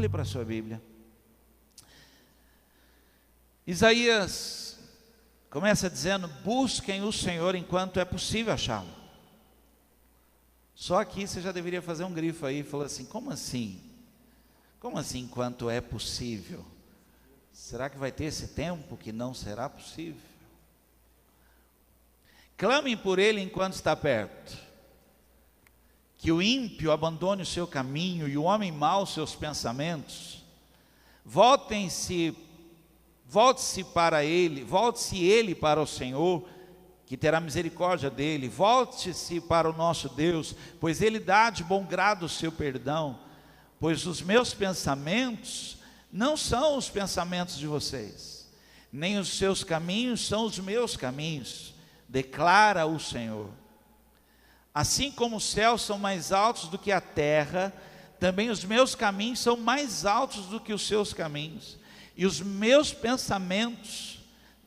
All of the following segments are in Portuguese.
Olhe para a sua Bíblia. Isaías começa dizendo: busquem o Senhor enquanto é possível achá-lo. Só aqui você já deveria fazer um grifo aí e falar assim: como assim? Como assim enquanto é possível? Será que vai ter esse tempo que não será possível? Clamem por ele enquanto está perto. Que o ímpio abandone o seu caminho e o homem mau os seus pensamentos. Volte-se para ele, volte-se ele para o Senhor, que terá misericórdia dele. Volte-se para o nosso Deus, pois ele dá de bom grado o seu perdão. Pois os meus pensamentos não são os pensamentos de vocês, nem os seus caminhos são os meus caminhos, declara o Senhor. Assim como os céus são mais altos do que a terra, também os meus caminhos são mais altos do que os seus caminhos, e os meus pensamentos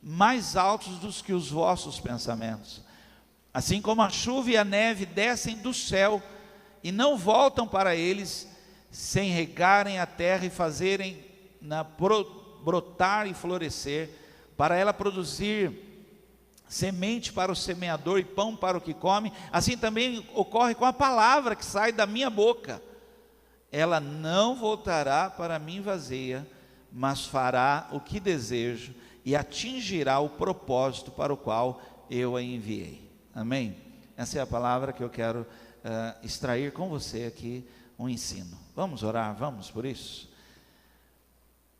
mais altos do que os vossos pensamentos. Assim como a chuva e a neve descem do céu e não voltam para eles, sem regarem a terra e fazerem brotar e florescer, para ela produzir semente para o semeador e pão para o que come, assim também ocorre com a palavra que sai da minha boca. Ela não voltará para mim vazia, mas fará o que desejo e atingirá o propósito para o qual eu a enviei. Amém? Essa é a palavra que eu quero extrair com você aqui, um ensino. Vamos orar, vamos por isso?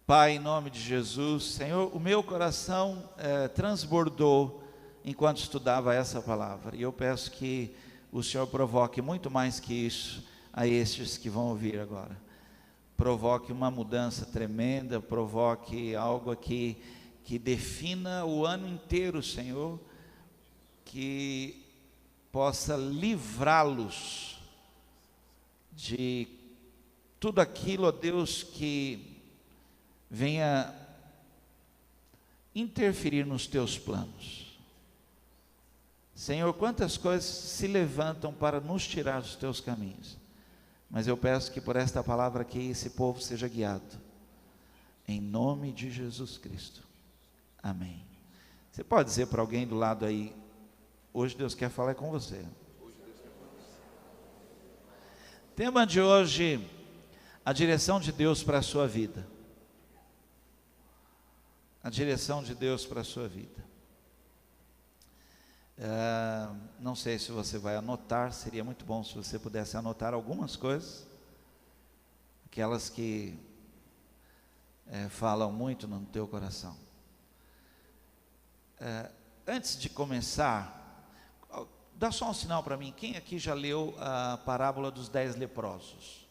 Pai, em nome de Jesus, Senhor, o meu coração transbordou enquanto estudava essa palavra, e eu peço que o Senhor provoque muito mais que isso a estes que vão ouvir agora. Provoque uma mudança tremenda, provoque algo aqui que defina o ano inteiro, Senhor, que possa livrá-los de tudo aquilo, ó Deus, que venha interferir nos teus planos. Senhor, quantas coisas se levantam para nos tirar dos teus caminhos, mas eu peço que por esta palavra aqui, esse povo seja guiado, em nome de Jesus Cristo, amém. Você pode dizer para alguém do lado aí: hoje Deus quer falar com você. Tema de hoje: a direção de Deus para a sua vida. A direção de Deus para a sua vida. Não sei se você vai anotar, seria muito bom se você pudesse anotar algumas coisas, aquelas que falam muito no teu coração. Antes de começar, dá só um sinal para mim, quem aqui já leu a parábola dos 10 leprosos?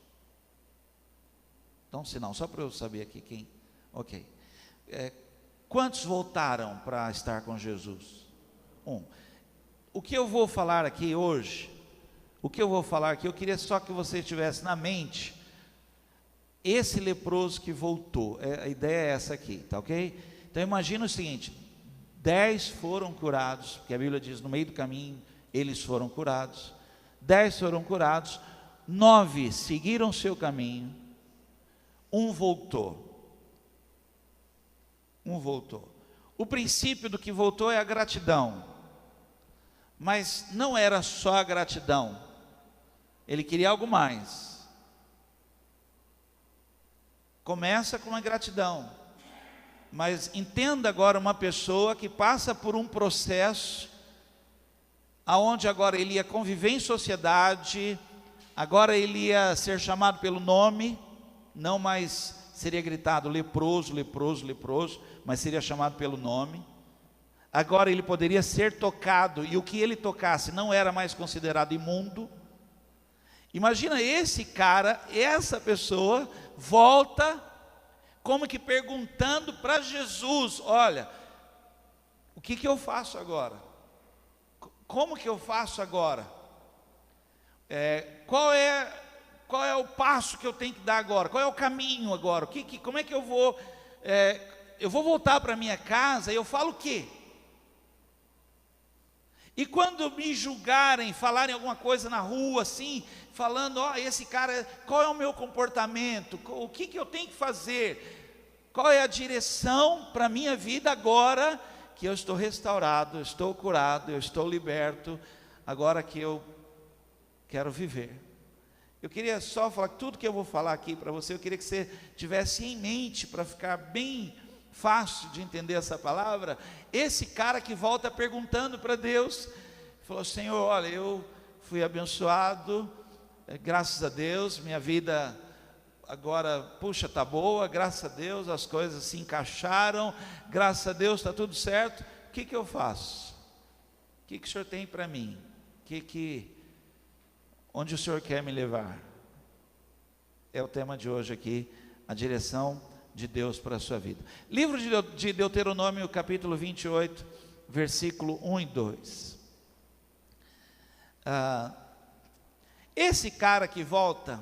Dá um sinal, só para eu saber aqui quem. Ok. Quantos voltaram para estar com Jesus? O que eu vou falar aqui hoje, eu queria só que você tivesse na mente esse leproso que voltou. A ideia é essa aqui, tá ok? Então imagina o seguinte: 10 foram curados, porque a Bíblia diz no meio do caminho eles foram curados. 10 foram curados, 9 seguiram seu caminho, um voltou. O princípio do que voltou é a gratidão, mas não era só a gratidão, ele queria algo mais. Começa com a gratidão, mas entenda agora uma pessoa que passa por um processo aonde agora ele ia conviver em sociedade, agora ele ia ser chamado pelo nome, não mais seria gritado leproso, leproso, leproso, mas seria chamado pelo nome. Agora ele poderia ser tocado, e o que ele tocasse não era mais considerado imundo. Imagina esse cara, essa pessoa, volta, como que perguntando para Jesus: olha, o que eu faço agora? Como que eu faço agora? Qual é o passo que eu tenho que dar agora? Qual é o caminho agora? Como é que eu vou? Eu vou voltar para minha casa e eu falo o quê? E quando me julgarem, falarem alguma coisa na rua, assim, falando, ó, esse cara, qual é o meu comportamento? O que eu tenho que fazer? Qual é a direção para a minha vida agora que eu estou restaurado, eu estou curado, eu estou liberto, agora que eu quero viver? Eu queria só falar que tudo que eu vou falar aqui para você, eu queria que você tivesse em mente, para ficar bem fácil de entender essa palavra. Esse cara que volta perguntando para Deus, falou: Senhor, olha, eu fui abençoado, graças a Deus, minha vida agora, puxa, está boa, graças a Deus, as coisas se encaixaram, graças a Deus está tudo certo, o que eu faço? O que o Senhor tem para mim? Onde o Senhor quer me levar? É o tema de hoje aqui, a direção de Deus para a sua vida. Livro de Deuteronômio, capítulo 28, versículo 1 e 2. Esse cara que volta,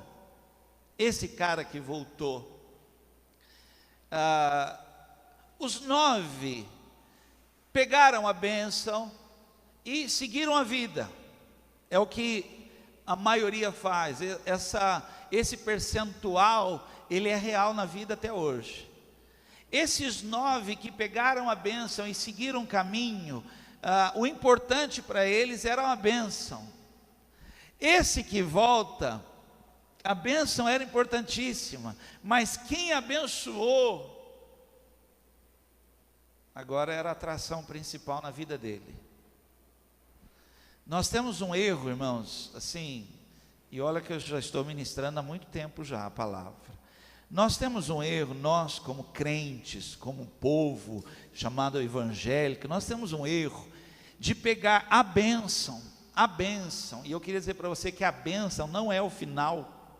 esse cara que voltou, os 9 pegaram a bênção e seguiram a vida. É o que a maioria faz. Esse percentual, ele é real na vida até hoje. Esses 9 que pegaram a bênção e seguiram o caminho, o importante para eles era a bênção. Esse que volta, a bênção era importantíssima, mas quem abençoou, agora era a atração principal na vida dele. Nós temos um erro, irmãos, assim, e olha que eu já estou ministrando há muito tempo já a palavra. Nós temos um erro, nós como crentes, como povo chamado evangélico, nós temos um erro de pegar a bênção, e eu queria dizer para você que a bênção não é o final.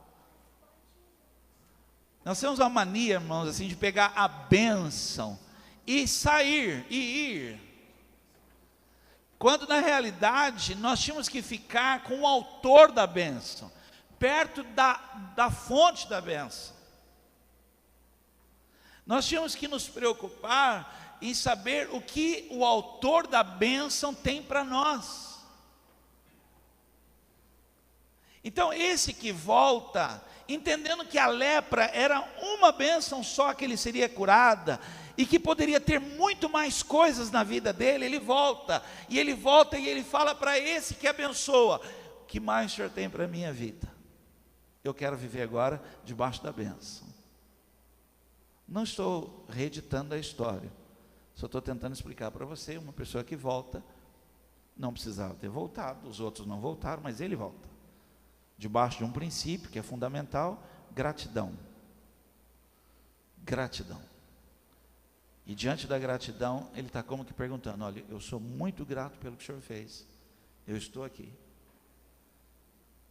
Nós temos uma mania, irmãos, assim, de pegar a bênção e sair, e ir, quando na realidade nós tínhamos que ficar com o autor da bênção, perto da fonte da bênção. Nós tínhamos que nos preocupar em saber o que o autor da bênção tem para nós. Então esse que volta, entendendo que a lepra era uma bênção só que ele seria curada, e que poderia ter muito mais coisas na vida dele, ele volta e ele fala para esse que abençoa: o que mais o Senhor tem para a minha vida? Eu quero viver agora debaixo da bênção. Não estou reeditando a história, só estou tentando explicar para você. Uma pessoa que volta, não precisava ter voltado, os outros não voltaram, mas ele volta, debaixo de um princípio que é fundamental: gratidão. Gratidão. E diante da gratidão, ele está como que perguntando: olha, eu sou muito grato pelo que o Senhor fez, eu estou aqui.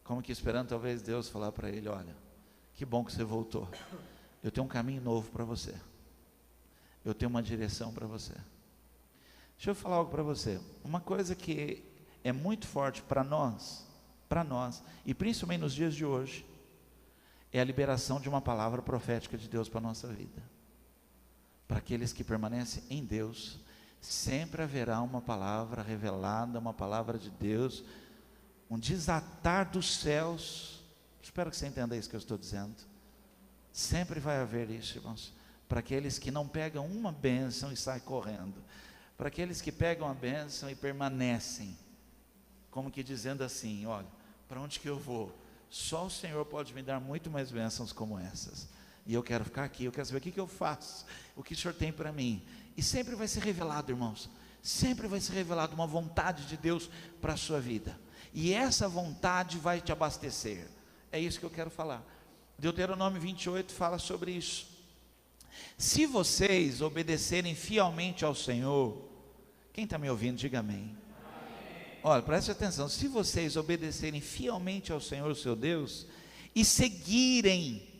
Como que esperando talvez Deus falar para ele: olha, que bom que você voltou, eu tenho um caminho novo para você, eu tenho uma direção para você. Deixa eu falar algo para você, uma coisa que é muito forte para nós, e principalmente nos dias de hoje, é a liberação de uma palavra profética de Deus para a nossa vida. Para aqueles que permanecem em Deus, sempre haverá uma palavra revelada, uma palavra de Deus, um desatar dos céus. Espero que você entenda isso que eu estou dizendo. Sempre vai haver isso, irmãos. Para aqueles que não pegam uma bênção e saem correndo, para aqueles que pegam a bênção e permanecem, como que dizendo assim: olha, para onde que eu vou? Só o Senhor pode me dar muito mais bênçãos como essas. E eu quero ficar aqui, eu quero saber o que eu faço, o que o Senhor tem para mim. E sempre vai ser revelado, irmãos, sempre vai ser revelado uma vontade de Deus para a sua vida. E essa vontade vai te abastecer. É isso que eu quero falar. Deuteronômio 28 fala sobre isso. Se vocês obedecerem fielmente ao Senhor, quem está me ouvindo, diga amém. Olha, preste atenção, se vocês obedecerem fielmente ao Senhor, seu Deus, e seguirem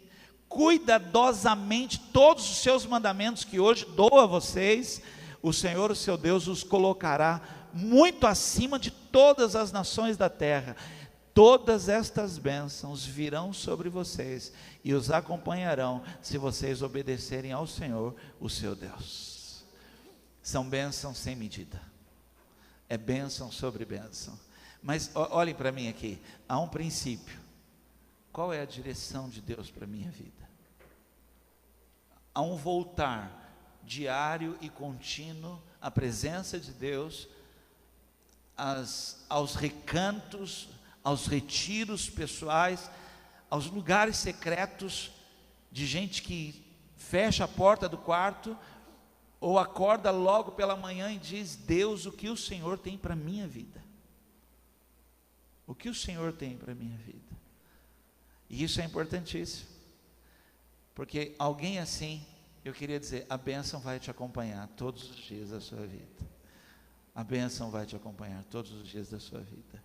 cuidadosamente todos os seus mandamentos que hoje dou a vocês, o Senhor, o seu Deus, os colocará muito acima de todas as nações da terra. Todas estas bênçãos virão sobre vocês e os acompanharão se vocês obedecerem ao Senhor, o seu Deus. São bênçãos sem medida. é bênção sobre bênção. Mas olhem para mim aqui, há um princípio. Qual é a direção de Deus para a minha vida? Há um voltar diário e contínuo à presença de Deus, aos recantos, aos retiros pessoais, aos lugares secretos de gente que fecha a porta do quarto ou acorda logo pela manhã e diz: Deus, o que o Senhor tem para a minha vida? O que o Senhor tem para a minha vida? E isso é importantíssimo, porque alguém assim, eu queria dizer, a bênção vai te acompanhar todos os dias da sua vida. A bênção vai te acompanhar todos os dias da sua vida.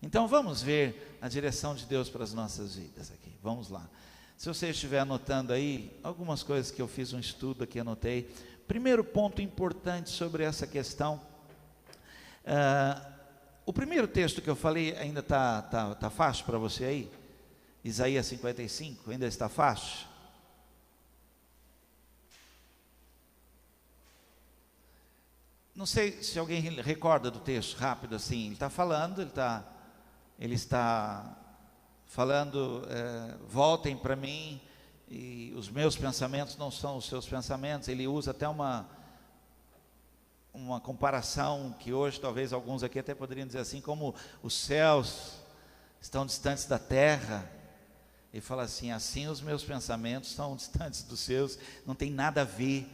Então vamos ver a direção de Deus para as nossas vidas aqui. Vamos lá. Se você estiver anotando aí, algumas coisas que eu fiz um estudo aqui, anotei. Primeiro ponto importante sobre essa questão. O primeiro texto que eu falei ainda está fácil para você aí? Isaías 55, ainda está fácil? Não sei se alguém recorda do texto, rápido assim. Ele está falando, ele está falando, voltem para mim, e os meus pensamentos não são os seus pensamentos. Ele usa até uma comparação que hoje talvez alguns aqui até poderiam dizer assim, como os céus estão distantes da terra. Ele fala assim os meus pensamentos estão distantes dos seus, não tem nada a ver,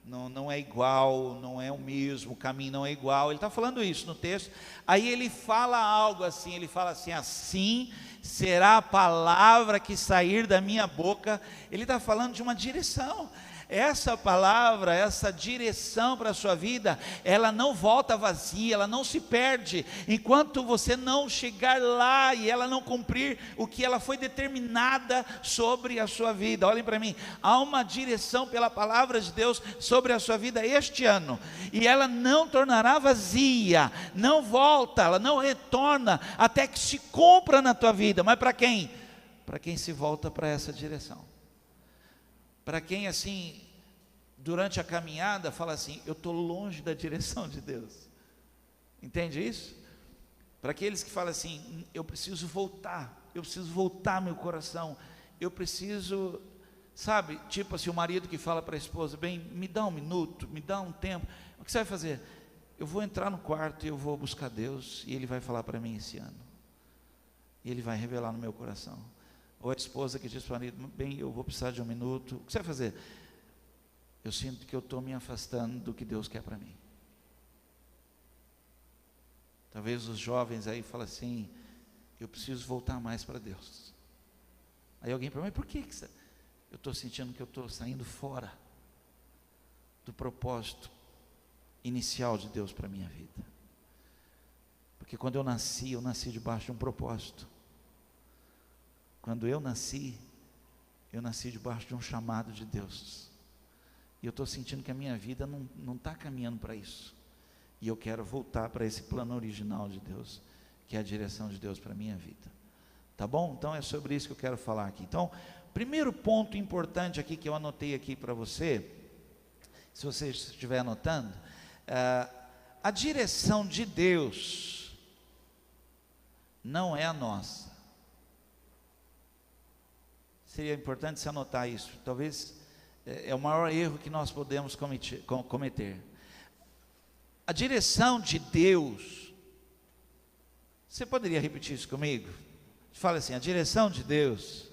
não é igual, não é o mesmo, o caminho não é igual. Ele está falando isso no texto. Aí ele fala algo assim, ele fala assim será a palavra que sair da minha boca. Ele está falando de uma direção. Essa palavra, essa direção para a sua vida, ela não volta vazia, ela não se perde, enquanto você não chegar lá e ela não cumprir o que ela foi determinada sobre a sua vida. Olhem para mim, há uma direção pela palavra de Deus sobre a sua vida este ano, e ela não tornará vazia, não volta, ela não retorna, até que se cumpra na tua vida. Mas para quem? Para quem se volta para essa direção. Para quem assim, durante a caminhada, fala assim, eu estou longe da direção de Deus. Entende isso? Para aqueles que falam assim, eu preciso voltar meu coração, eu preciso, sabe, tipo assim, o marido que fala para a esposa, bem, me dá um minuto, me dá um tempo, o que você vai fazer? Eu vou entrar no quarto e eu vou buscar Deus, e Ele vai falar para mim esse ano, e Ele vai revelar no meu coração. Ou a esposa que diz para o marido, bem, eu vou precisar de um minuto, o que você vai fazer? Eu sinto que eu estou me afastando do que Deus quer para mim. Talvez os jovens aí falem assim, eu preciso voltar mais para Deus. Aí alguém pergunta, mas por que você... Eu estou sentindo que eu estou saindo fora do propósito inicial de Deus para a minha vida. Porque quando eu nasci debaixo de um propósito. Quando eu nasci debaixo de um chamado de Deus, e eu estou sentindo que a minha vida não está caminhando para isso, e eu quero voltar para esse plano original de Deus, que é a direção de Deus para a minha vida, tá bom? Então é sobre isso que eu quero falar aqui. Então, primeiro ponto importante aqui, que eu anotei aqui para você, se você estiver anotando, a direção de Deus não é a nossa. Seria importante se anotar isso, talvez é o maior erro que nós podemos cometer. A direção de Deus, você poderia repetir isso comigo? Fala assim, a direção de Deus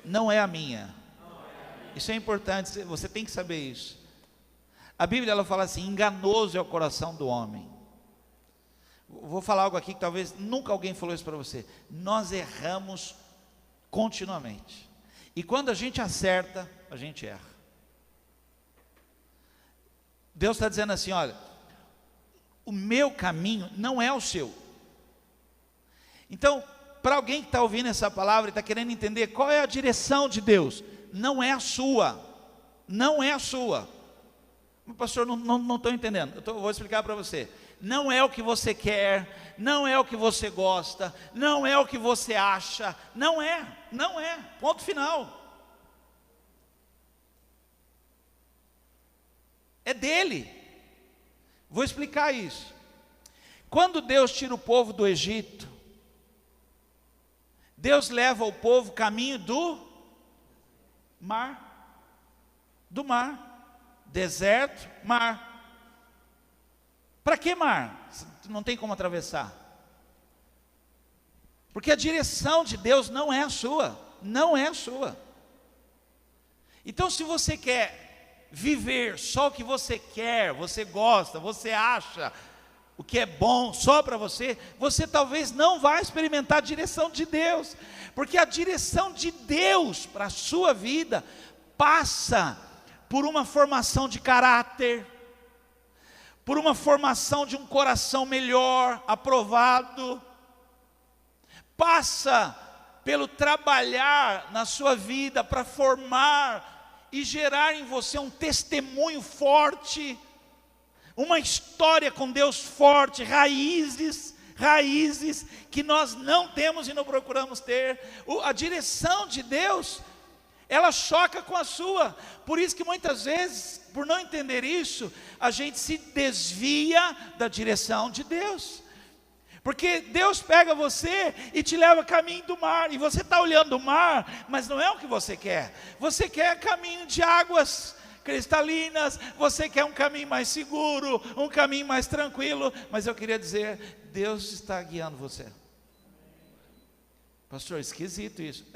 não é a minha. Isso é importante, você tem que saber isso. A Bíblia ela fala assim, enganoso é o coração do homem. Vou falar algo aqui que talvez nunca alguém falou isso para você. Nós erramos continuamente, e quando a gente acerta, a gente erra. Deus está dizendo assim, olha, o meu caminho não é o seu. Então, para alguém que está ouvindo essa palavra e está querendo entender qual é a direção de Deus, não é a sua, não é a sua. Pastor, não estou entendendo, vou explicar para você. Não é o que você quer, não é o que você gosta, não é o que você acha, não é, ponto final. É dele. Vou explicar isso. Quando Deus tira o povo do Egito, Deus leva o povo caminho do mar. Do mar. Deserto, mar. Para que mar? Não tem como atravessar. Porque a direção de Deus não é a sua. Não é a sua. Então, se você quer viver só o que você quer, você gosta, você acha o que é bom só para você, você talvez não vai experimentar a direção de Deus, porque a direção de Deus para a sua vida passa por uma formação de caráter, por uma formação de um coração melhor, aprovado, passa pelo trabalhar na sua vida para formar e gerar em você um testemunho forte, uma história com Deus forte, raízes que nós não temos e não procuramos ter. A direção de Deus, ela choca com a sua. Por isso que muitas vezes, por não entender isso, a gente se desvia da direção de Deus. Porque Deus pega você e te leva caminho do mar, e você está olhando o mar, mas não é o que você quer. Você quer caminho de águas cristalinas, você quer um caminho mais seguro, um caminho mais tranquilo, mas eu queria dizer, Deus está guiando você. Pastor, esquisito isso.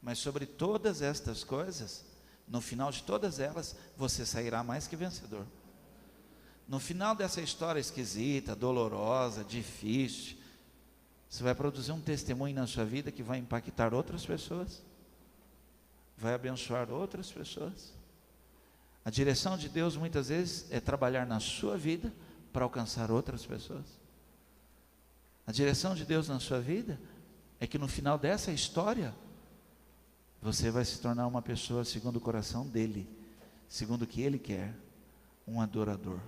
Mas sobre todas estas coisas, no final de todas elas, você sairá mais que vencedor. No final dessa história esquisita, dolorosa, difícil, você vai produzir um testemunho na sua vida que vai impactar outras pessoas, vai abençoar outras pessoas. A direção de Deus muitas vezes é trabalhar na sua vida para alcançar outras pessoas. A direção de Deus na sua vida é que no final dessa história, você vai se tornar uma pessoa segundo o coração dele, segundo o que ele quer, um adorador,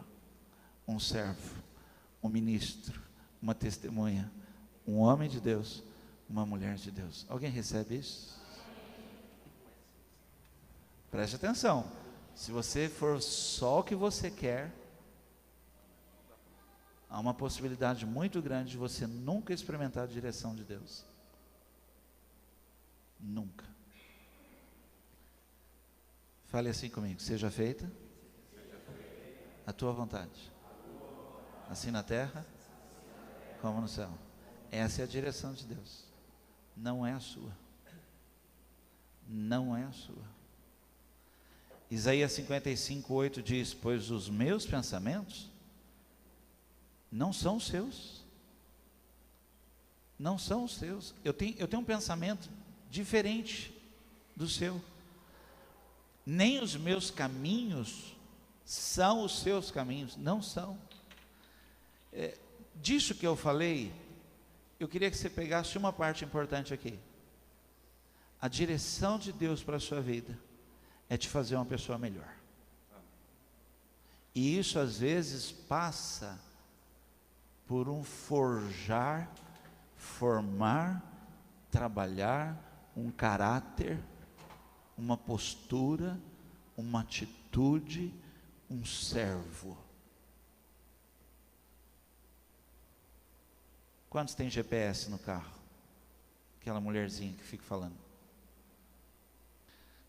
um servo, um ministro, uma testemunha, um homem de Deus, uma mulher de Deus. Alguém recebe isso? Preste atenção. Se você for só o que você quer, há uma possibilidade muito grande de você nunca experimentar a direção de Deus. Nunca. Fale assim comigo: seja feita a tua vontade, assim na terra como no céu. Essa é a direção de Deus, não é a sua. Não é a sua. Isaías 55:8 diz: pois os meus pensamentos não são os seus. Não são os seus. Eu tenho um pensamento diferente do seu. Nem os meus caminhos são os seus caminhos. Não são. Disso que eu falei, eu queria que você pegasse uma parte importante aqui. A direção de Deus para a sua vida é te fazer uma pessoa melhor. E isso às vezes passa por um forjar, formar, trabalhar um caráter, uma postura, uma atitude, um servo. Quantos tem GPS no carro? Aquela mulherzinha que fica falando.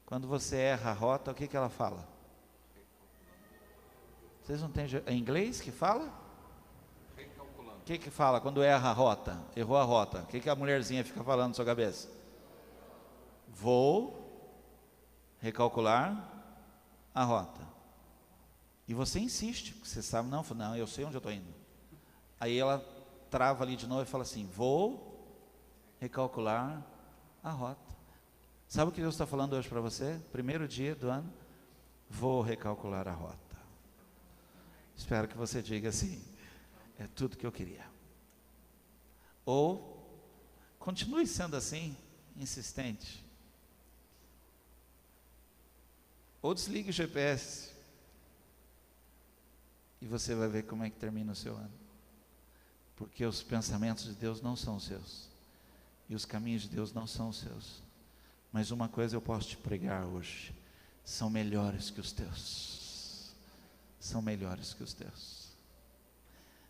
Quando você erra a rota, o que ela fala? Vocês não têm em inglês que fala? Recalculando. O que fala quando erra a rota? Errou a rota. O que a mulherzinha fica falando na sua cabeça? Vou recalcular a rota. E você insiste, porque você sabe, não, eu sei onde eu estou indo. Aí ela trava ali de novo e fala assim: vou recalcular a rota. Sabe o que Deus está falando hoje para você? Primeiro dia do ano, vou recalcular a rota. Espero que você diga assim: é tudo que eu queria. Ou continue sendo assim, insistente. Ou desligue o GPS e você vai ver como é que termina o seu ano. Porque os pensamentos de Deus não são os seus, e os caminhos de Deus não são os seus. Mas uma coisa eu posso te pregar hoje: são melhores que os teus, são melhores que os teus.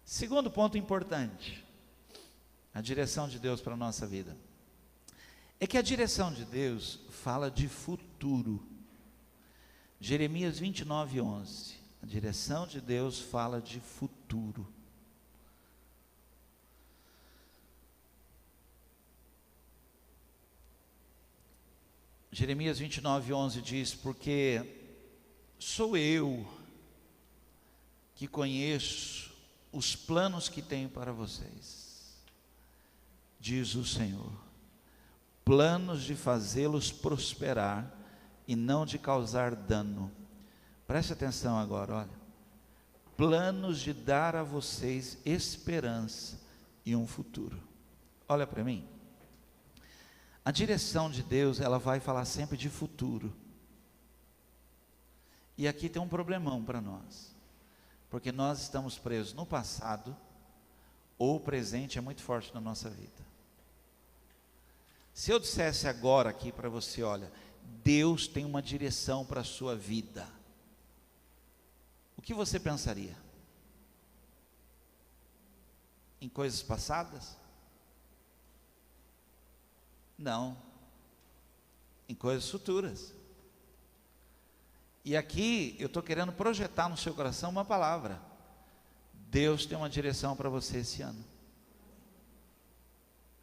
Segundo ponto importante, a direção de Deus para a nossa vida, é que a direção de Deus fala de futuro. Jeremias 29:11, a direção de Deus fala de futuro. Jeremias 29:11 diz: porque sou eu que conheço os planos que tenho para vocês, diz o Senhor, planos de fazê-los prosperar e não de causar dano. Preste atenção agora, olha, planos de dar a vocês esperança e um futuro. Olha para mim, a direção de Deus, ela vai falar sempre de futuro. E aqui tem um problemão para nós, porque nós estamos presos no passado, ou o presente é muito forte na nossa vida. Se eu dissesse agora aqui para você, olha, Deus tem uma direção para a sua vida, o que você pensaria? Em coisas passadas? Não, em coisas futuras. E aqui eu estou querendo projetar no seu coração uma palavra. Deus tem uma direção para você esse ano.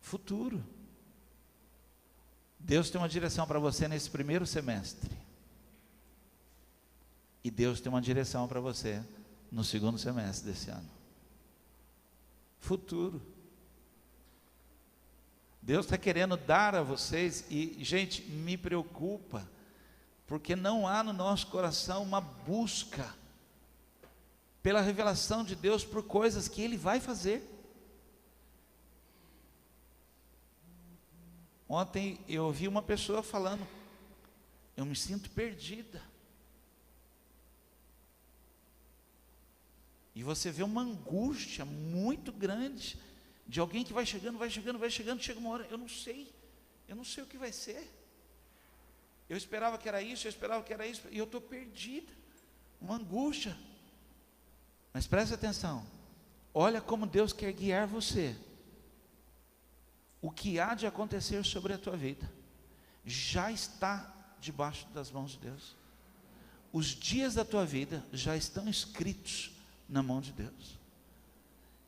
Futuro. Deus tem uma direção para você nesse primeiro semestre. E Deus tem uma direção para você no segundo semestre desse ano. Futuro. Deus está querendo dar a vocês, e gente, me preocupa, porque não há no nosso coração uma busca pela revelação de Deus por coisas que Ele vai fazer. Ontem eu ouvi uma pessoa falando, eu me sinto perdida. E você vê uma angústia muito grande, de alguém que vai chegando, chega uma hora, eu não sei o que vai ser. Eu esperava que era isso, e eu estou perdida, uma angústia. Mas preste atenção, olha como Deus quer guiar você. O que há de acontecer sobre a tua vida, já está debaixo das mãos de Deus. Os dias da tua vida já estão escritos na mão de Deus.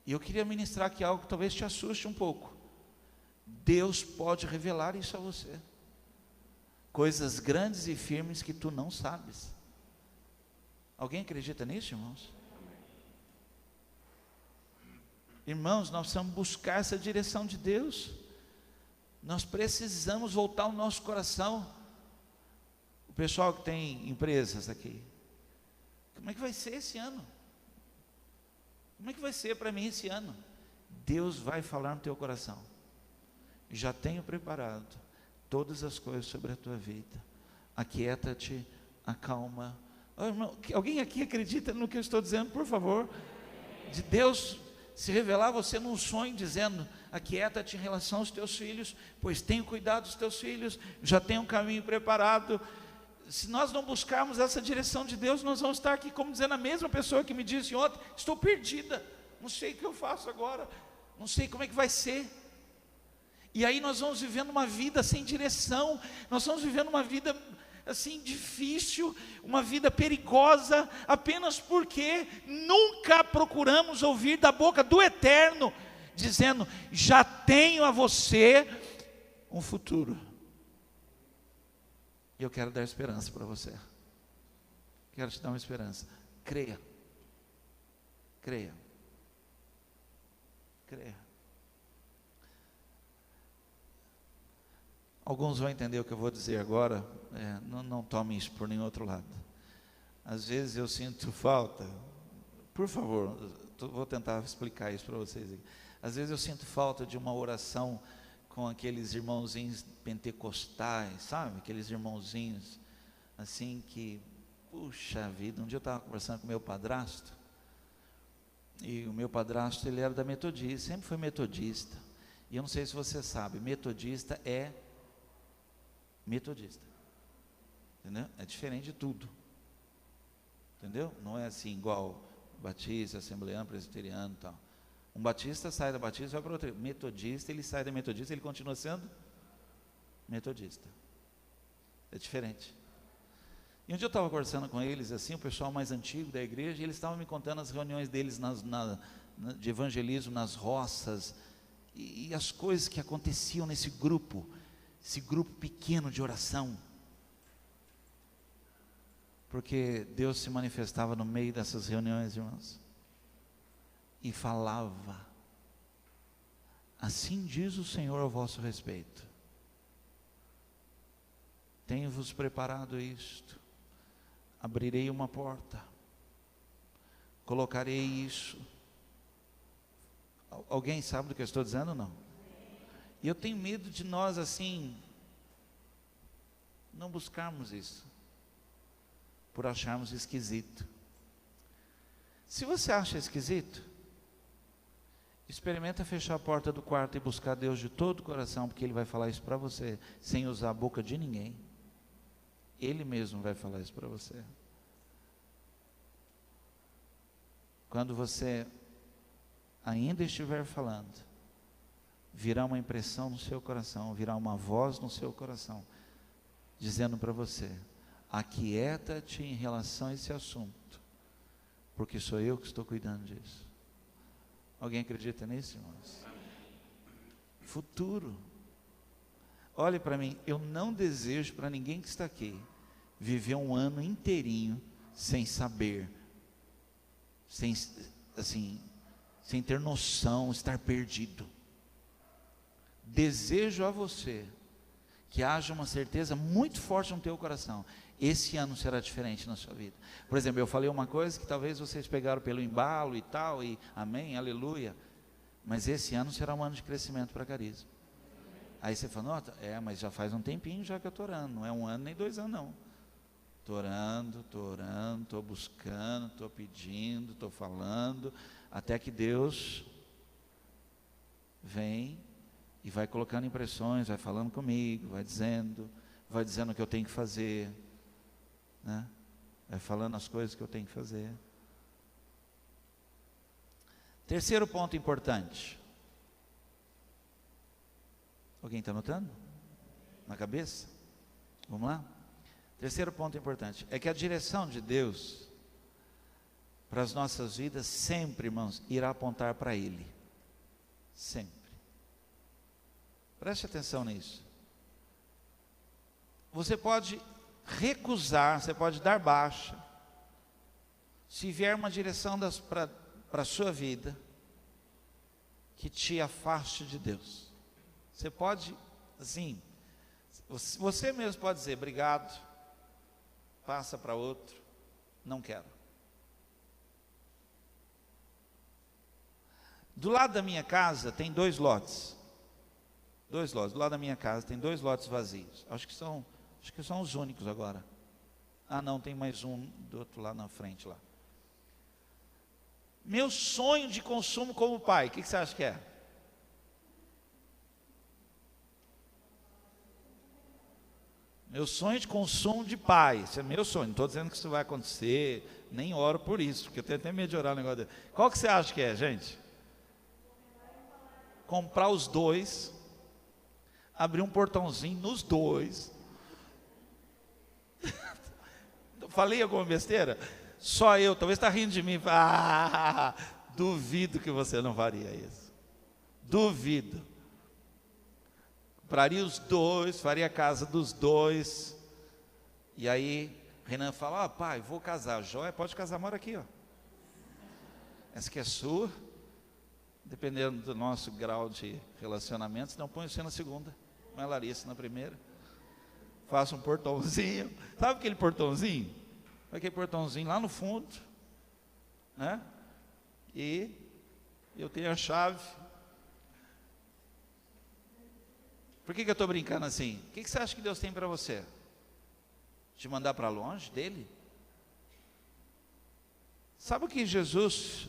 E eu queria ministrar aqui algo que talvez te assuste um pouco. Deus pode revelar isso a você, coisas grandes e firmes que tu não sabes. Alguém acredita nisso, irmãos? Irmãos, nós precisamos buscar essa direção de Deus. Nós precisamos voltar o nosso coração. O pessoal que tem empresas aqui, como é que vai ser esse ano? Como é que vai ser para mim esse ano? Deus vai falar no teu coração. Já tenho preparado todas as coisas sobre a tua vida. Aquieta-te, acalma. Oh, irmão, alguém aqui acredita no que eu estou dizendo, por favor? De Deus se revelar a você num sonho, dizendo: aquieta-te em relação aos teus filhos, pois tenho cuidado dos teus filhos, já tenho um caminho preparado. Se nós não buscarmos essa direção de Deus, nós vamos estar aqui como dizendo a mesma pessoa que me disse ontem: estou perdida, não sei o que eu faço agora, não sei como é que vai ser. E aí nós vamos vivendo uma vida sem direção, nós vamos vivendo uma vida assim difícil, uma vida perigosa, apenas porque nunca procuramos ouvir da boca do Eterno, dizendo: já tenho a você um futuro. E eu quero dar esperança para você. Quero te dar uma esperança. Creia. Creia. Creia. Alguns vão entender o que eu vou dizer agora. Não tome isso por nenhum outro lado. Às vezes eu sinto falta. Por favor, vou tentar explicar isso para vocês aqui. Às vezes eu sinto falta de uma oração com aqueles irmãozinhos pentecostais, sabe? Aqueles irmãozinhos assim que, puxa vida, um dia eu estava conversando com o meu padrasto, e o meu padrasto, ele era da metodista, sempre foi metodista, e eu não sei se você sabe, metodista é metodista, entendeu? É diferente de tudo. entendeu? Não é assim igual batista, assembleano, presbiteriano e tal. Um batista sai da batista e vai para outro. Metodista, ele sai da metodista, ele continua sendo metodista. É diferente. E um dia eu estava conversando com eles, assim, o pessoal mais antigo da igreja, e eles estavam me contando as reuniões deles de evangelismo nas roças, e as coisas que aconteciam nesse grupo, esse grupo pequeno de oração. Porque Deus se manifestava no meio dessas reuniões, irmãos, e falava: assim diz o Senhor ao vosso respeito, tenho-vos preparado isto, abrirei uma porta, colocarei isso. Alguém sabe do que eu estou dizendo ou não? E eu tenho medo de nós assim, não buscarmos isso, por acharmos esquisito. Se você acha esquisito, experimenta fechar a porta do quarto e buscar Deus de todo o coração, porque Ele vai falar isso para você, sem usar a boca de ninguém. Ele mesmo vai falar isso para você. Quando você ainda estiver falando, virá uma impressão no seu coração, virá uma voz no seu coração, dizendo para você: aquieta-te em relação a esse assunto, porque sou eu que estou cuidando disso. Alguém acredita nisso, irmãos? Futuro. Olhe para mim, eu não desejo para ninguém que está aqui viver um ano inteirinho sem saber, sem ter noção, estar perdido. Desejo a você que haja uma certeza muito forte no teu coração: esse ano será diferente na sua vida. Por exemplo, eu falei uma coisa que talvez vocês pegaram pelo embalo e tal, e amém, aleluia, mas esse ano será um ano de crescimento para Carisma. Aí você fala: nota, mas já faz um tempinho já que eu estou orando, não é um ano nem 2 anos não. Estou orando, estou buscando, estou pedindo, estou falando, até que Deus vem e vai colocando impressões, vai falando comigo, vai dizendo o que eu tenho que fazer, né? Vai falando as coisas que eu tenho que fazer. Terceiro ponto importante. Alguém está anotando? Na cabeça? Vamos lá? Terceiro ponto importante é que a direção de Deus para as nossas vidas sempre, irmãos, irá apontar para Ele. Sempre. Preste atenção nisso. Você pode recusar, você pode dar baixa, se vier uma direção para a sua vida que te afaste de Deus. Você pode, assim, você mesmo pode dizer: obrigado, passa para outro, não quero. Do lado da minha casa tem 2 lotes. 2 lotes, do lado da minha casa tem 2 lotes vazios. Acho que são os únicos agora. Ah não, tem mais um do outro lado na frente lá. Meu sonho de consumo como pai, o que você acha que é? Meu sonho de consumo de pai, esse é meu sonho, não estou dizendo que isso vai acontecer, nem oro por isso, porque eu tenho até medo de orar o negócio dele. Qual que você acha que é, gente? Comprar os 2, abrir um portãozinho nos 2. Falei alguma besteira? Só eu, talvez está rindo de mim. Duvido que você não faria isso. Duvido. Compraria os 2, faria a casa dos 2. E aí Renan fala: pai, vou casar. Joia, pode casar, mora aqui, ó. Essa aqui é sua. Dependendo do nosso grau de relacionamento, não põe você na segunda, mas Larissa na primeira. Faça um portãozinho. Sabe aquele portãozinho? Aquele portãozinho lá no fundo, né? E eu tenho a chave. Por que eu estou brincando assim? O que você acha que Deus tem para você? Te mandar para longe dele? Sabe o que Jesus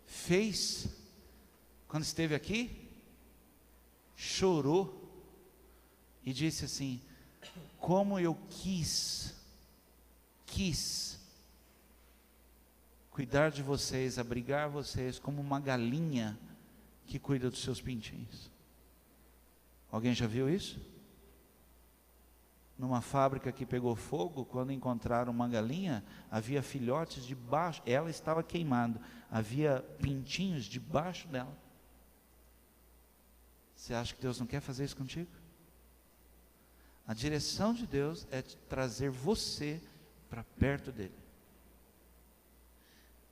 fez quando esteve aqui? Chorou e disse assim: como eu quis cuidar de vocês, abrigar vocês como uma galinha que cuida dos seus pintinhos. Alguém já viu isso? Numa fábrica que pegou fogo, quando encontraram uma galinha, havia filhotes debaixo, ela estava queimando, havia pintinhos debaixo dela. Você acha que Deus não quer fazer isso contigo? A direção de Deus é trazer você para perto dele.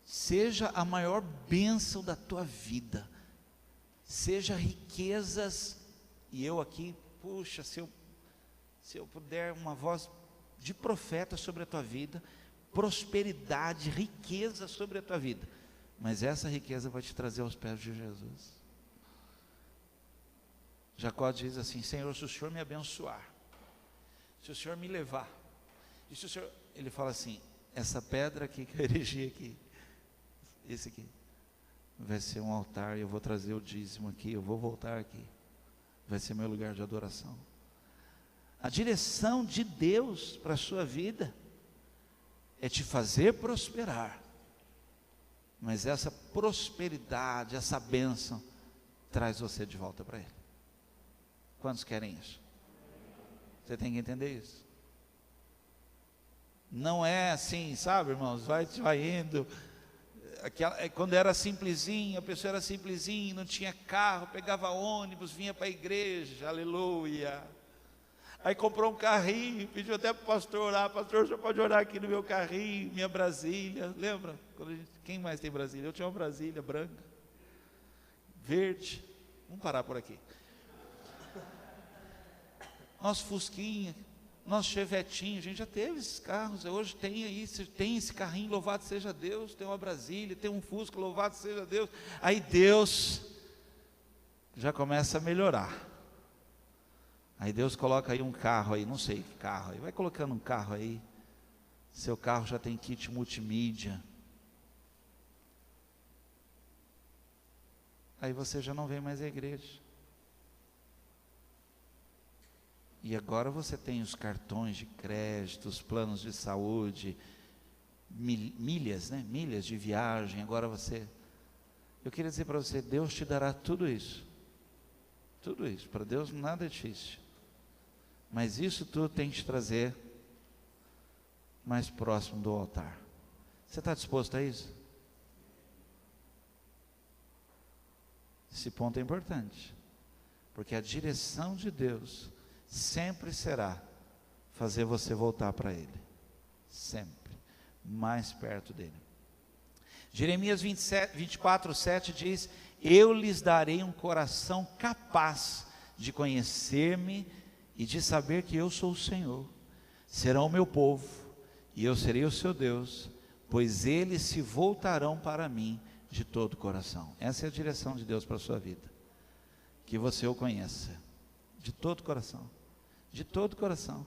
Seja a maior bênção da tua vida, seja riquezas, e eu aqui, puxa, se eu puder uma voz de profeta sobre a tua vida, prosperidade, riqueza sobre a tua vida, mas essa riqueza vai te trazer aos pés de Jesus. Jacó diz assim: Senhor, se o Senhor me abençoar, se o Senhor me levar, e se o Senhor, ele fala assim, essa pedra aqui que eu erigi aqui, esse aqui, vai ser um altar, e eu vou trazer o dízimo aqui, eu vou voltar aqui, vai ser meu lugar de adoração. A direção de Deus para a sua vida é te fazer prosperar, mas essa prosperidade, essa bênção, traz você de volta para Ele. Quantos querem isso? Você tem que entender isso. Não é assim, sabe, irmãos, vai indo. Quando era simplesinho, a pessoa era simplesinha, não tinha carro, pegava ônibus, vinha para a igreja, aleluia. Aí comprou um carrinho, pediu até para o pastor orar: pastor, o senhor pode orar aqui no meu carrinho, minha Brasília, lembra? Quem mais tem Brasília? Eu tinha uma Brasília branca, verde. Vamos parar por aqui. Nosso Fusquinha, nosso Chevetinho, a gente já teve esses carros, hoje tem esse carrinho, louvado seja Deus, tem uma Brasília, tem um Fusca, louvado seja Deus. Aí Deus já começa a melhorar. Aí Deus coloca aí um carro aí, não sei que carro aí, vai colocando um carro aí, seu carro já tem kit multimídia. Aí você já não vem mais à igreja. E agora você tem os cartões de crédito, os planos de saúde, milhas, né? Milhas de viagem. Agora eu queria dizer para você, Deus te dará tudo isso. Tudo isso, para Deus nada é difícil. Mas isso tudo tem que te trazer mais próximo do altar. Você está disposto a isso? Esse ponto é importante, porque a direção de Deus sempre será fazer você voltar para Ele, sempre, mais perto dEle. Jeremias 24:7 diz: eu lhes darei um coração capaz de conhecer-me e de saber que eu sou o Senhor. Serão o meu povo, e eu serei o seu Deus, pois eles se voltarão para mim de todo o coração. Essa é a direção de Deus para a sua vida, que você o conheça, de todo o coração, de todo o coração.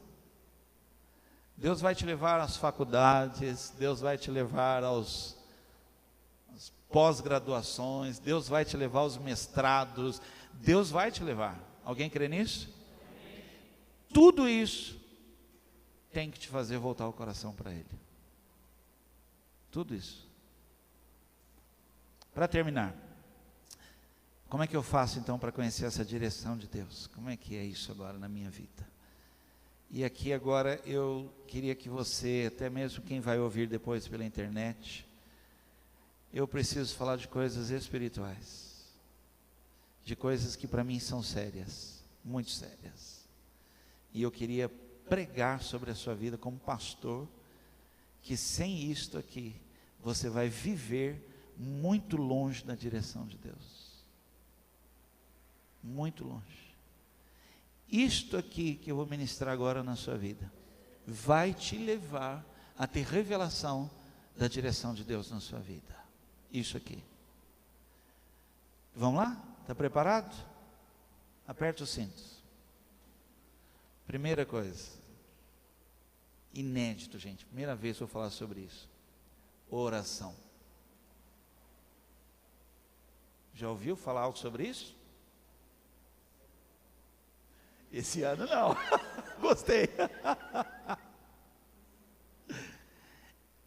Deus vai te levar às faculdades, Deus vai te levar às pós-graduações, Deus vai te levar aos mestrados, Deus vai te levar. Alguém crê nisso? Tudo isso tem que te fazer voltar o coração para Ele. Tudo isso. Para terminar, como é que eu faço então para conhecer essa direção de Deus? Como é que é isso agora na minha vida? E aqui agora eu queria que você, até mesmo quem vai ouvir depois pela internet, eu preciso falar de coisas espirituais, de coisas que para mim são sérias, muito sérias. E eu queria pregar sobre a sua vida como pastor, que sem isto aqui, você vai viver muito longe da direção de Deus. Muito longe. Isto aqui que eu vou ministrar agora na sua vida, vai te levar a ter revelação da direção de Deus na sua vida. Isso aqui. Vamos lá? Está preparado? Aperte os cintos. Primeira coisa, inédito, gente, primeira vez que eu vou falar sobre isso: oração. Já ouviu falar algo sobre isso? Esse ano não. Gostei.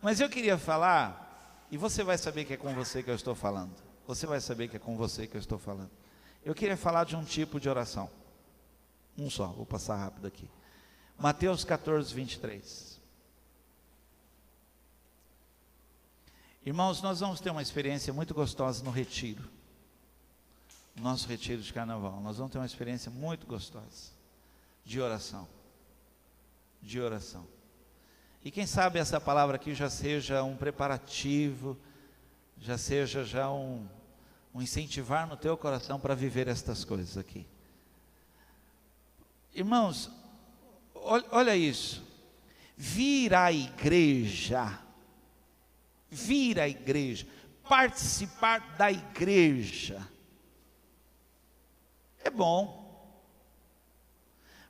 Mas eu queria falar E você vai saber que é com você que eu estou falando. Você vai saber que é com você que eu estou falando. Eu queria falar de um tipo de oração. Um só, vou passar rápido aqui. Mateus 14, 23. Irmãos, nós vamos ter uma experiência muito gostosa no retiro. No nosso retiro de carnaval. Nós vamos ter uma experiência muito gostosa de oração. De oração. E quem sabe essa palavra aqui já seja um preparativo, já seja um incentivar no teu coração para viver estas coisas aqui. Irmãos, olha isso. Vir à igreja, participar da igreja, é bom.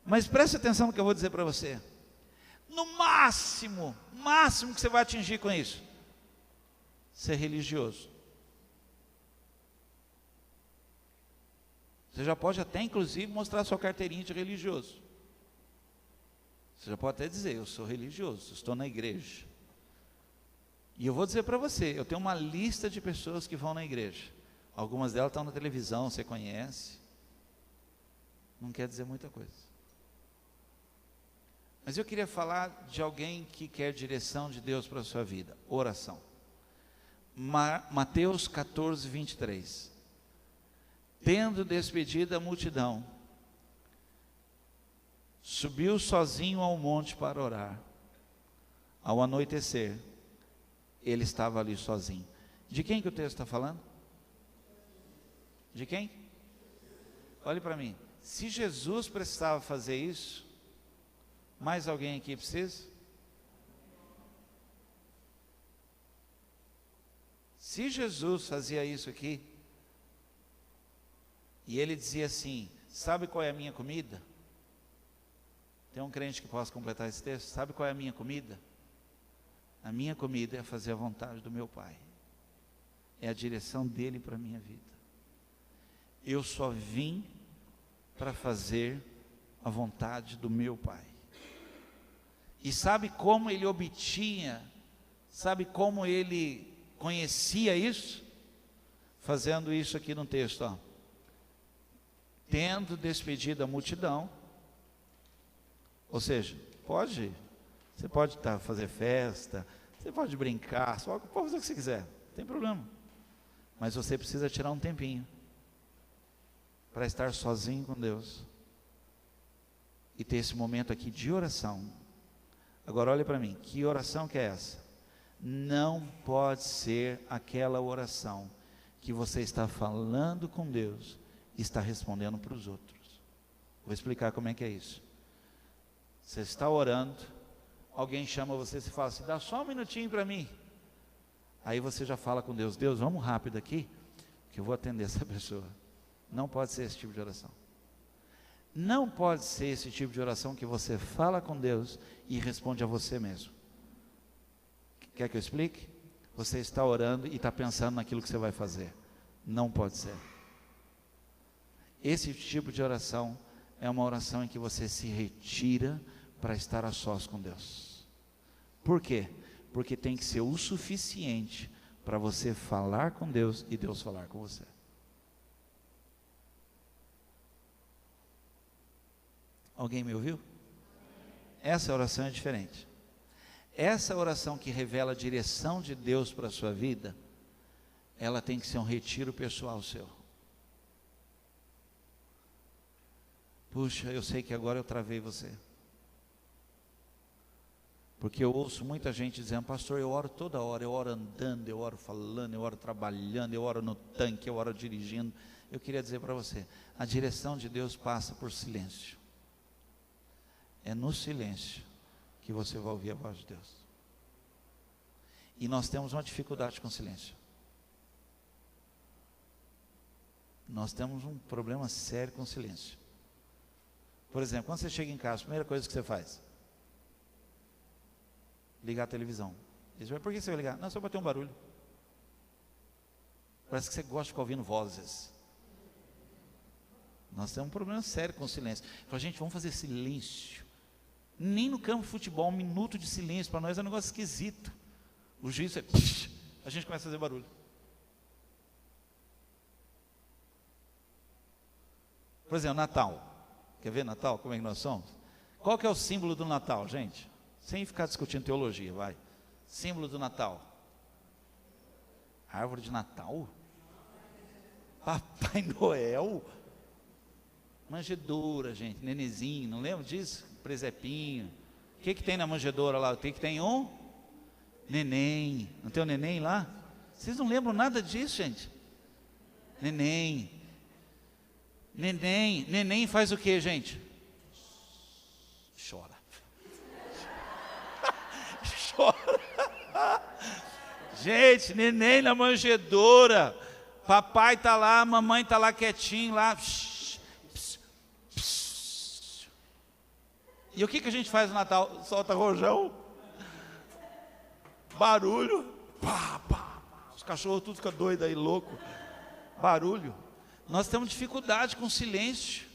Mas preste atenção no que eu vou dizer para você. No máximo que você vai atingir com isso, ser religioso. Você já pode até, inclusive, mostrar sua carteirinha de religioso. Você já pode até dizer, eu sou religioso, estou na igreja. E eu vou dizer para você, eu tenho uma lista de pessoas que vão na igreja. Algumas delas estão na televisão, você conhece. Não quer dizer muita coisa. Mas eu queria falar de alguém que quer direção de Deus para a sua vida. Oração. Mateus 14, 23. Tendo despedido a multidão, subiu sozinho ao monte para orar. Ao anoitecer, ele estava ali sozinho. De quem que o texto está falando? De quem? Olhe para mim. Se Jesus precisava fazer isso, mais alguém aqui precisa? Se Jesus fazia isso aqui, e ele dizia assim, sabe qual é a minha comida? Tem um crente que possa completar esse texto? Sabe qual é a minha comida? A minha comida é fazer a vontade do meu Pai. É a direção dele para a minha vida. Eu só vim para fazer a vontade do meu Pai. E sabe como ele obtinha, sabe como ele conhecia isso? Fazendo isso aqui no texto, ó. Tendo despedido a multidão, ou seja, você pode fazer festa, você pode brincar, pode fazer o que você quiser, não tem problema. Mas você precisa tirar um tempinho para estar sozinho com Deus e ter esse momento aqui de oração. Agora olhe para mim, que oração que é essa? Não pode ser aquela oração que você está falando com Deus e está respondendo para os outros. Vou explicar como é que é isso. Você está orando, alguém chama você e fala assim, dá só um minutinho para mim. Aí você já fala com Deus, Deus, vamos rápido aqui, que eu vou atender essa pessoa. Não pode ser esse tipo de oração. Não pode ser esse tipo de oração que você fala com Deus e responde a você mesmo. Quer que eu explique? Você está orando e está pensando naquilo que você vai fazer. Não pode ser. Esse tipo de oração é uma oração em que você se retira para estar a sós com Deus. Por quê? Porque tem que ser o suficiente para você falar com Deus e Deus falar com você. Alguém me ouviu? Essa oração é diferente. Essa oração que revela a direção de Deus para a sua vida, ela tem que ser um retiro pessoal seu. Puxa, eu sei que agora eu travei você. Porque eu ouço muita gente dizendo, pastor, eu oro toda hora, eu oro andando, eu oro falando, eu oro trabalhando, eu oro no tanque, eu oro dirigindo. Eu queria dizer para você, a direção de Deus passa por silêncio. É no silêncio que você vai ouvir a voz de Deus. E nós temos uma dificuldade com o silêncio. Nós temos um problema sério com o silêncio. Por exemplo, quando você chega em casa, a primeira coisa que você faz? Ligar a televisão. Diz, mas por que você vai ligar? Não, só para ter um barulho. Parece que você gosta de ficar ouvindo vozes. Nós temos um problema sério com o silêncio. Fala, gente, vamos fazer silêncio. Nem no campo de futebol, um minuto de silêncio para nós é um negócio esquisito. O juiz a gente começa a fazer barulho. Por exemplo, Natal. Quer ver Natal? Como é que nós somos? Qual que é o símbolo do Natal, gente? Sem ficar discutindo teologia, vai. Símbolo do Natal. Árvore de Natal? Papai Noel? Manjedoura, gente, nenenzinho, não lembra disso? Presepinho. O que tem na manjedoura lá? O que tem um? Neném. Não tem um neném lá? Vocês não lembram nada disso, gente? Neném. Neném faz o que, gente? Chora. Chora. Gente, neném na manjedoura. Papai está lá, mamãe está lá quietinho lá. E o que a gente faz no Natal? Solta rojão, barulho, pá, pá, pá. Os cachorros tudo ficam doidos aí, louco. Barulho. Nós temos dificuldade com silêncio.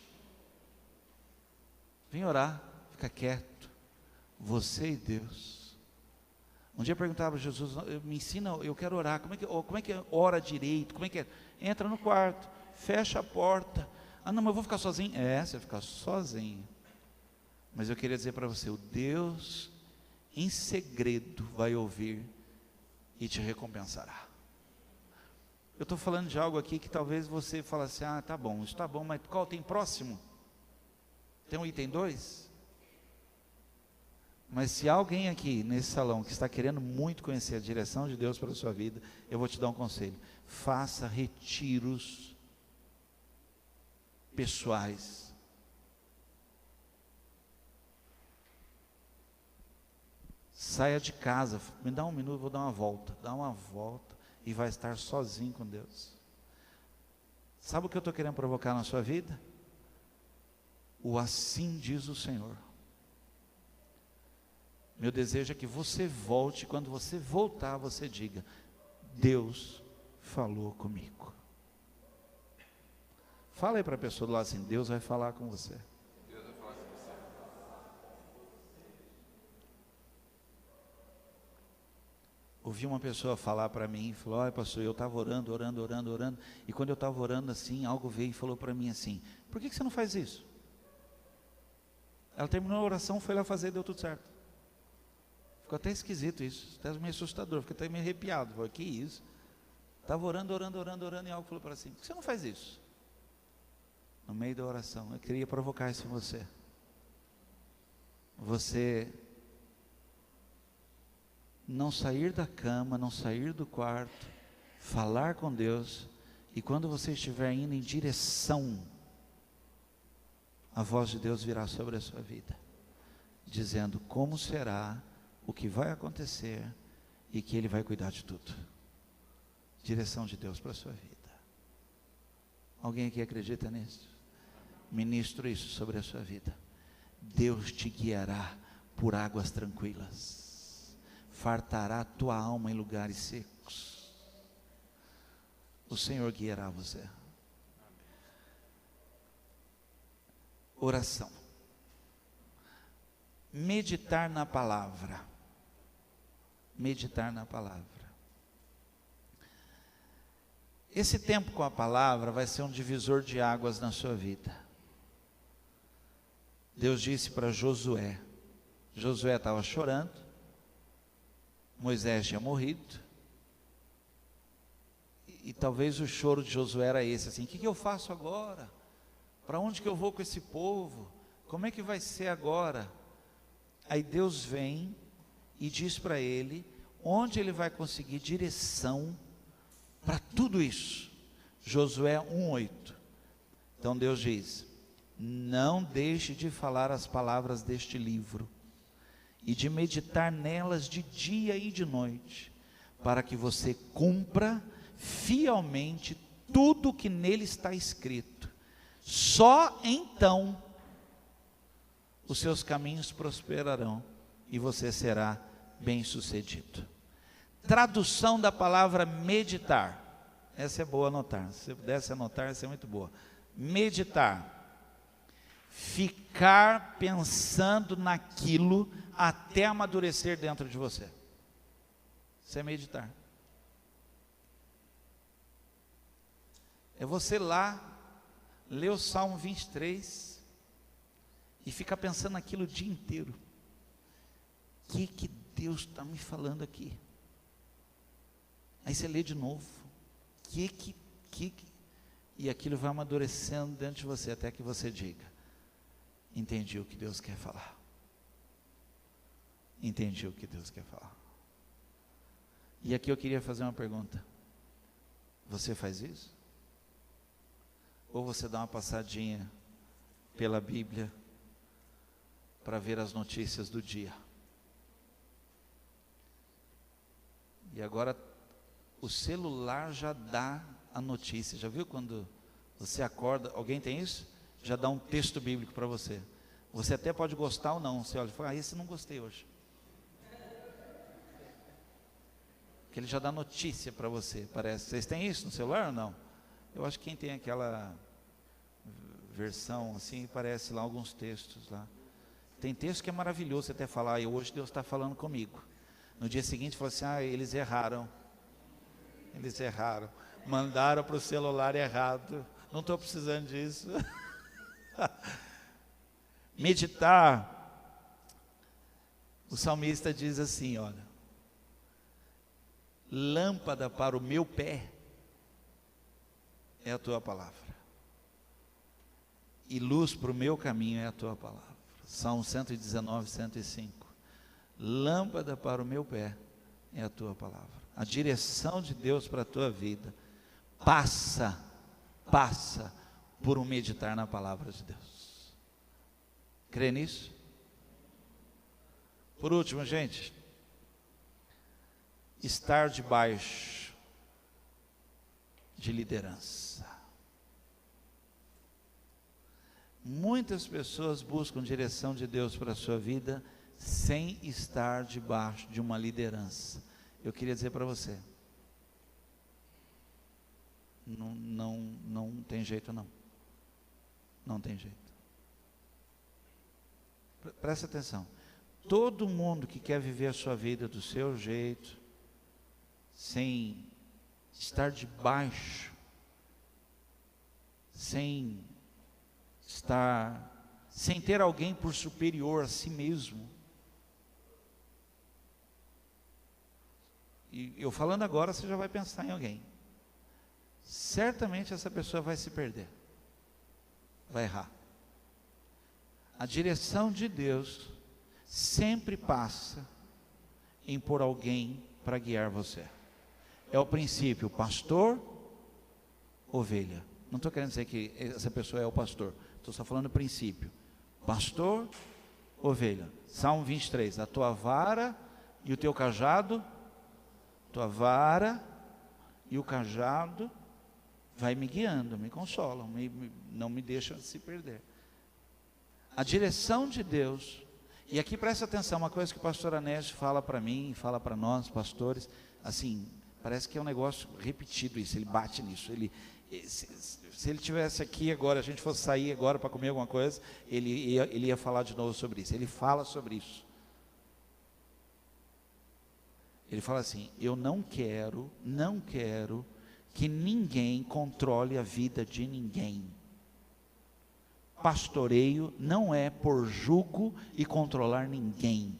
Vem orar, fica quieto. Você e Deus. Um dia eu perguntava a Jesus, me ensina, eu quero orar. Como é que ora direito? Como é que é? Entra no quarto, fecha a porta. Ah, não, mas eu vou ficar sozinho. Você vai ficar sozinho. Mas eu queria dizer para você, o Deus em segredo vai ouvir e te recompensará. Eu estou falando de algo aqui que talvez você fale assim, tá bom, isso está bom, mas qual tem próximo? Tem um item 2? Mas se alguém aqui nesse salão que está querendo muito conhecer a direção de Deus para a sua vida, eu vou te dar um conselho. Faça retiros pessoais. Saia de casa, me dá um minuto, vou dar uma volta. Dá uma volta e vai estar sozinho com Deus. Sabe o que eu estou querendo provocar na sua vida? O assim diz o Senhor. Meu desejo é que você volte, quando você voltar, você diga, Deus falou comigo. Fala aí para a pessoa do lado assim, Deus vai falar com você. Deus vai falar com você. Ouvi uma pessoa falar para mim, falou, olha pastor, eu estava orando, e quando eu estava orando assim, algo veio e falou para mim assim, por que você não faz isso? Ela terminou a oração, foi lá fazer, deu tudo certo. Ficou até esquisito isso, até meio assustador, fiquei até meio arrepiado. Falei, que isso? Estava orando, e algo falou para assim, por que você não faz isso? No meio da oração, eu queria provocar isso em você. Você não sair da cama, não sair do quarto, falar com Deus, e quando você estiver indo em direção, a voz de Deus virá sobre a sua vida, dizendo como será, o que vai acontecer e que Ele vai cuidar de tudo. Direção de Deus para a sua vida. Alguém aqui acredita nisso? Ministro isso sobre a sua vida. Deus te guiará por águas tranquilas, fartará a tua alma em lugares secos. O Senhor guiará você. Oração. Meditar na palavra. Meditar na palavra. Esse tempo com a palavra vai ser um divisor de águas na sua vida. Deus disse para Josué estava chorando, Moisés tinha morrido, e talvez o choro de Josué era esse, assim, o que eu faço agora? Para onde que eu vou com esse povo? Como é que vai ser agora? Aí Deus vem e diz para ele, onde ele vai conseguir direção para tudo isso. Josué 1:8. Então Deus diz, não deixe de falar as palavras deste livro, e de meditar nelas de dia e de noite, para que você cumpra fielmente tudo o que nele está escrito. Só então os seus caminhos prosperarão e você será bem-sucedido. Tradução da palavra meditar. Essa é boa anotar. Se você pudesse anotar, essa é muito boa. Meditar. Ficar pensando naquilo até amadurecer dentro de você. Isso é meditar. É você lá, ler o Salmo 23 e ficar pensando naquilo o dia inteiro. O que Deus está me falando aqui? Aí você lê de novo. E aquilo vai amadurecendo dentro de você, até que você diga: entendi o que Deus quer falar. Entendi o que Deus quer falar. E aqui eu queria fazer uma pergunta. Você faz isso? Ou você dá uma passadinha pela Bíblia para ver as notícias do dia? E agora o celular já dá a notícia. Já viu quando você acorda? Alguém tem isso? Já dá um texto bíblico para você. Você até pode gostar ou não. Você olha e fala: esse não gostei hoje. Que ele já dá notícia para você, parece. Vocês têm isso no celular ou não? Eu acho que quem tem aquela versão assim, parece lá alguns textos lá. Tem texto que é maravilhoso, você até falar: hoje Deus está falando comigo. No dia seguinte fala assim: eles erraram. Eles erraram. Mandaram para o celular errado. Não estou precisando disso. Meditar. O salmista diz assim, olha: lâmpada para o meu pé é a tua palavra, e luz para o meu caminho é a tua palavra. Salmo 119, 105. Lâmpada para o meu pé é a tua palavra. A direção de Deus para a tua vida passa por um meditar na palavra de Deus. Crê nisso? Por último, gente, estar debaixo de liderança. Muitas pessoas buscam direção de Deus para a sua vida sem estar debaixo de uma liderança. Eu queria dizer para você, não tem jeito não. Não tem jeito. Presta atenção. Todo mundo que quer viver a sua vida do seu jeito, sem estar debaixo, sem ter alguém por superior a si mesmo. E eu falando agora, você já vai pensar em alguém. Certamente essa pessoa vai se perder, vai errar. A direção de Deus sempre passa em pôr alguém para guiar você. É o princípio: pastor, ovelha. Não estou querendo dizer que essa pessoa é o pastor, estou só falando o princípio: pastor, ovelha. Salmo 23, a tua vara e o teu cajado, tua vara e o cajado vai me guiando, me consolam, não me deixam se perder. A direção de Deus. E aqui presta atenção, uma coisa que o pastor Anésio fala para mim, fala para nós pastores, assim, parece que é um negócio repetido isso, ele bate nisso. Se ele tivesse aqui agora, a gente fosse sair agora para comer alguma coisa, ele ia falar de novo sobre isso. Ele fala sobre isso. Ele fala assim: eu não quero que ninguém controle a vida de ninguém. Pastoreio não é por jugo e controlar ninguém.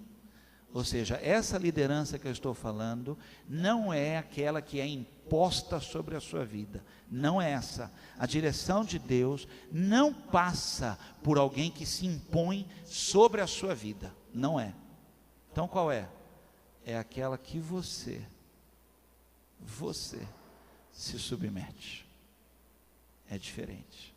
Ou seja, essa liderança que eu estou falando não é aquela que é imposta sobre a sua vida. Não é essa. A direção de Deus não passa por alguém que se impõe sobre a sua vida. Não é. Então qual é? É aquela que você se submete. É diferente.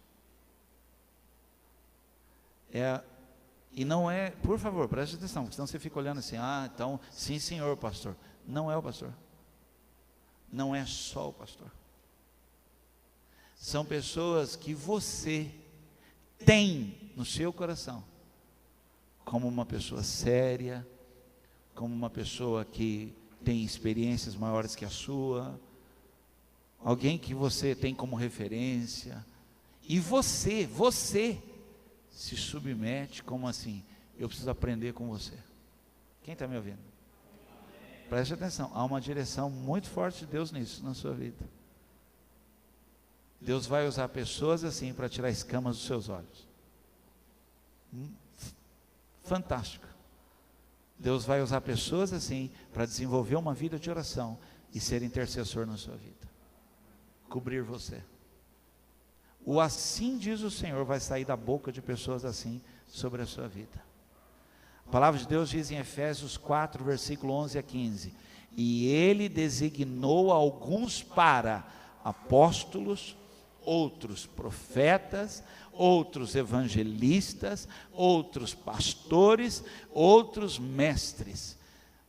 E não é, por favor, preste atenção, porque senão você fica olhando assim: então, sim senhor pastor. Não é o pastor. Não é só o pastor. São pessoas que você tem no seu coração como uma pessoa séria, como uma pessoa que tem experiências maiores que a sua, alguém que você tem como referência, e você se submete. Como assim? Eu preciso aprender com você. Quem está me ouvindo? Preste atenção, há uma direção muito forte de Deus nisso, na sua vida. Deus vai usar pessoas assim para tirar escamas dos seus olhos. Fantástico. Deus vai usar pessoas assim para desenvolver uma vida de oração e ser intercessor na sua vida, cobrir você. O assim diz o Senhor vai sair da boca de pessoas assim sobre a sua vida. A palavra de Deus diz em Efésios 4, versículo 11 a 15: e Ele designou alguns para apóstolos, outros profetas, outros evangelistas, outros pastores, outros mestres,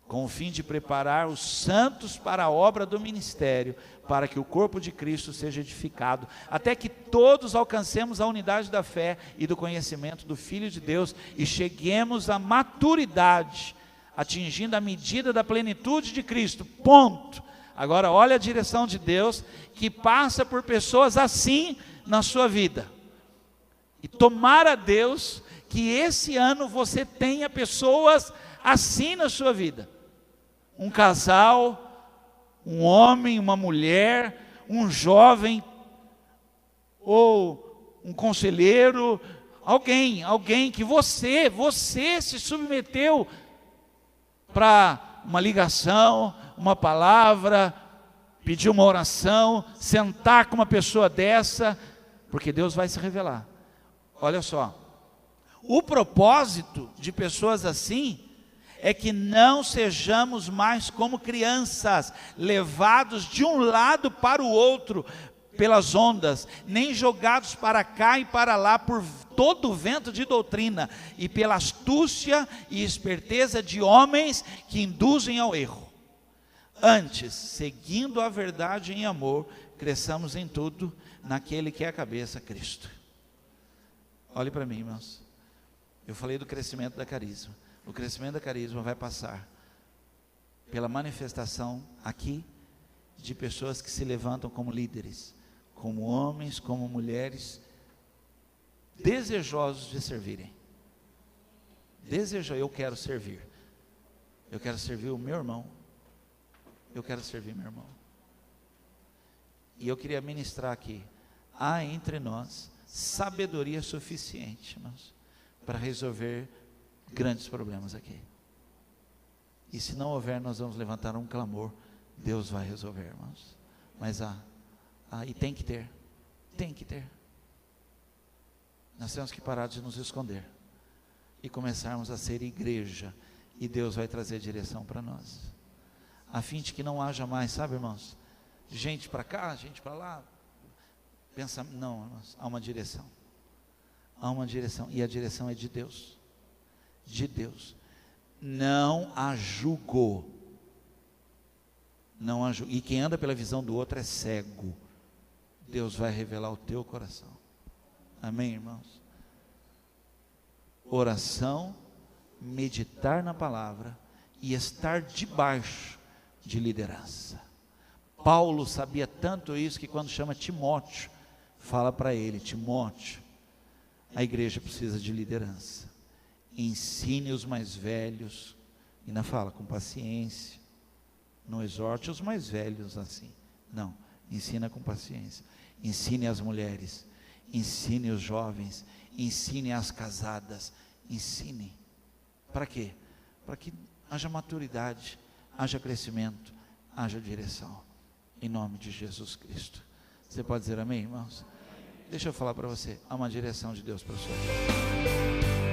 com o fim de preparar os santos para a obra do ministério, para que o corpo de Cristo seja edificado, até que todos alcancemos a unidade da fé e do conhecimento do Filho de Deus, e cheguemos à maturidade, atingindo a medida da plenitude de Cristo, ponto. Agora olha a direção de Deus, que passa por pessoas assim na sua vida, e tomara a Deus que esse ano você tenha pessoas assim na sua vida, um casal, um homem, uma mulher, um jovem, ou um conselheiro, alguém que você se submeteu para uma ligação, uma palavra, pedir uma oração, sentar com uma pessoa dessa, porque Deus vai se revelar. Olha só, o propósito de pessoas assim é que não sejamos mais como crianças, levados de um lado para o outro pelas ondas, nem jogados para cá e para lá por todo o vento de doutrina, e pela astúcia e esperteza de homens que induzem ao erro. Antes, seguindo a verdade em amor, cresçamos em tudo naquele que é a cabeça, Cristo. Olhe para mim, irmãos. Eu falei do crescimento da carisma. O crescimento da carisma vai passar pela manifestação aqui de pessoas que se levantam como líderes, como homens, como mulheres, desejosos de servirem. Eu quero servir. Eu quero servir o meu irmão. Eu quero servir meu irmão. E eu queria ministrar aqui: há entre nós sabedoria suficiente, irmãos, para resolver grandes problemas aqui. E se não houver, nós vamos levantar um clamor. Deus vai resolver, irmãos. Mas e tem que ter. Nós temos que parar de nos esconder e começarmos a ser igreja, e Deus vai trazer direção para nós, a fim de que não haja mais, sabe, irmãos, gente para cá, gente para lá. Não, irmãos, há uma direção, e a direção é de Deus. Não a julgou, e quem anda pela visão do outro é cego. Deus vai revelar o teu coração. Amém, irmãos? Oração, meditar na palavra e estar debaixo de liderança. Paulo sabia tanto isso que quando chama Timóteo, fala para ele: Timóteo, a igreja precisa de liderança. Ensine os mais velhos, e não fala com paciência, não exorte os mais velhos assim, não, ensina com paciência. Ensine as mulheres, ensine os jovens, ensine as casadas, ensine. Para quê? Para que haja maturidade, haja crescimento, haja direção, em nome de Jesus Cristo. Você pode dizer amém, irmãos? Deixa eu falar para você, há uma direção de Deus para a sua vida.